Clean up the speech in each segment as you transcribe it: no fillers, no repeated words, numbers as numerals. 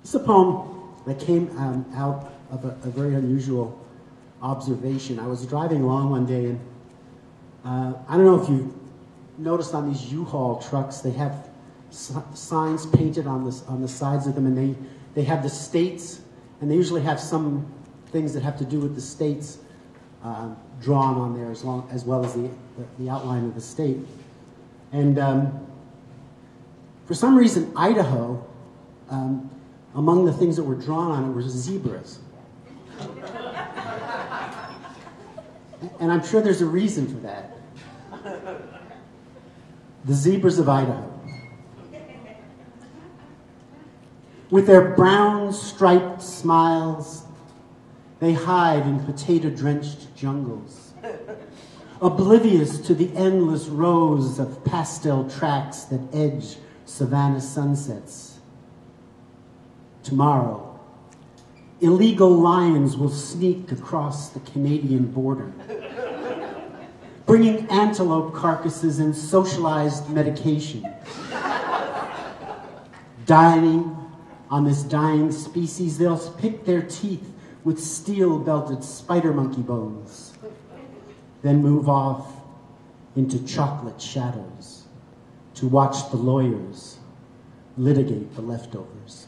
It's a poem that came out of a very unusual observation. I was driving along one day, and I don't know if you've noticed on these U-Haul trucks, they have signs painted on the sides of them, and they have the states, and they usually have some things that have to do with the states drawn on there, as well as the outline of the state. And for some reason, Idaho, among the things that were drawn on it were zebras. And I'm sure there's a reason for that. The zebras of Idaho. With their brown striped smiles, they hide in potato-drenched jungles, oblivious to the endless rows of pastel tracks that edge savanna sunsets. Tomorrow, illegal lions will sneak across the Canadian border, bringing antelope carcasses and socialized medication. Dining on this dying species, they'll pick their teeth with steel-belted spider monkey bones, then move off into chocolate shadows to watch the lawyers litigate the leftovers.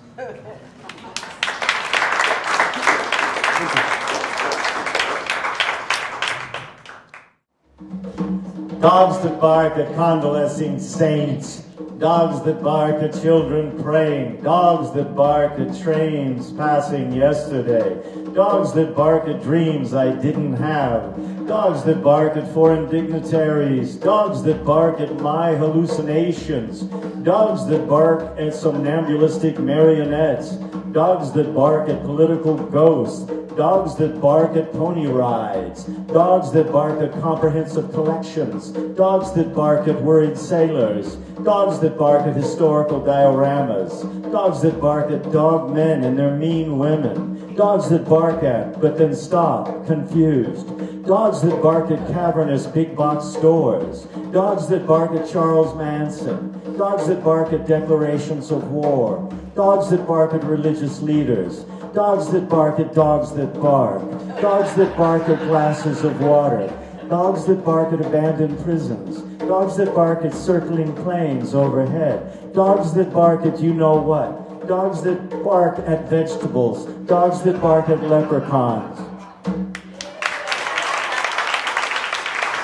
Dogs that bark at convalescing saints, dogs that bark at children praying, dogs that bark at trains passing yesterday, dogs that bark at dreams I didn't have, dogs that bark at foreign dignitaries, dogs that bark at my hallucinations, dogs that bark at somnambulistic marionettes, dogs that bark at political ghosts, dogs that bark at pony rides, dogs that bark at comprehensive collections, dogs that bark at worried sailors, dogs that bark at historical dioramas, dogs that bark at dog men and their mean women, dogs that bark at, but then stop, confused, dogs that bark at cavernous big box stores, dogs that bark at Charles Manson, dogs that bark at declarations of war, dogs that bark at religious leaders, dogs that bark at dogs that bark, dogs that bark at glasses of water, dogs that bark at abandoned prisons, dogs that bark at circling planes overhead, dogs that bark at you know what, dogs that bark at vegetables, dogs that bark at leprechauns.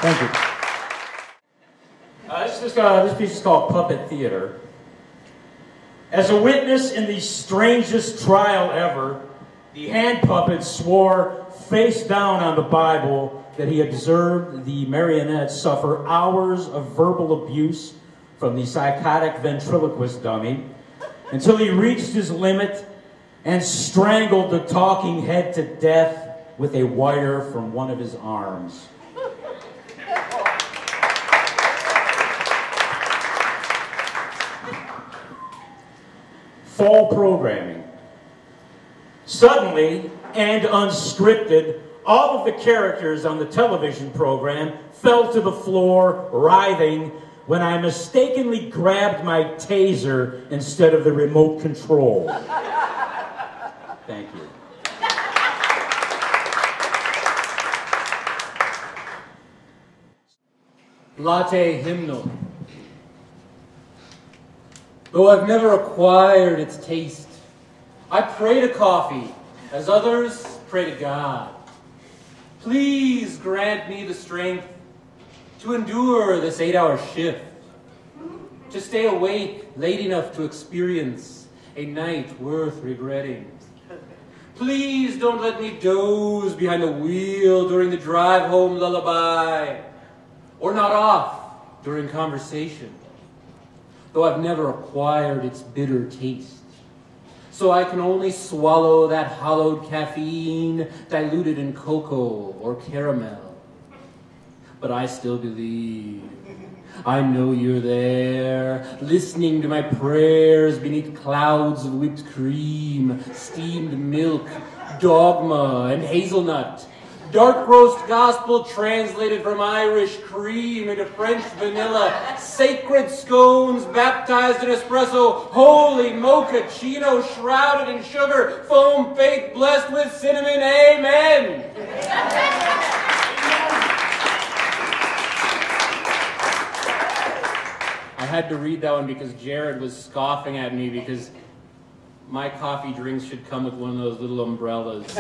Thank you. This piece is called Puppet Theater. As a witness in the strangest trial ever, the hand puppet swore face down on the Bible that he observed the marionette suffer hours of verbal abuse from the psychotic ventriloquist dummy until he reached his limit and strangled the talking head to death with a wire from one of his arms. Fall programming. Suddenly and unscripted, all of the characters on the television program fell to the floor, writhing, when I mistakenly grabbed my taser instead of the remote control. Thank you. Latte hymnal. Though I've never acquired its taste, I pray to coffee as others pray to God. Please grant me the strength to endure this 8-hour shift, to stay awake late enough to experience a night worth regretting. Please don't let me doze behind the wheel during the drive home lullaby, or nod off during conversation, though I've never acquired its bitter taste. So I can only swallow that hollowed caffeine diluted in cocoa or caramel. But I still believe. I know you're there, listening to my prayers beneath clouds of whipped cream, steamed milk, dogma, and hazelnut, dark roast gospel translated from Irish cream into French vanilla, sacred scones baptized in espresso, holy mochaccino shrouded in sugar, foam faith blessed with cinnamon, amen. I had to read that one because Jared was scoffing at me because my coffee drinks should come with one of those little umbrellas.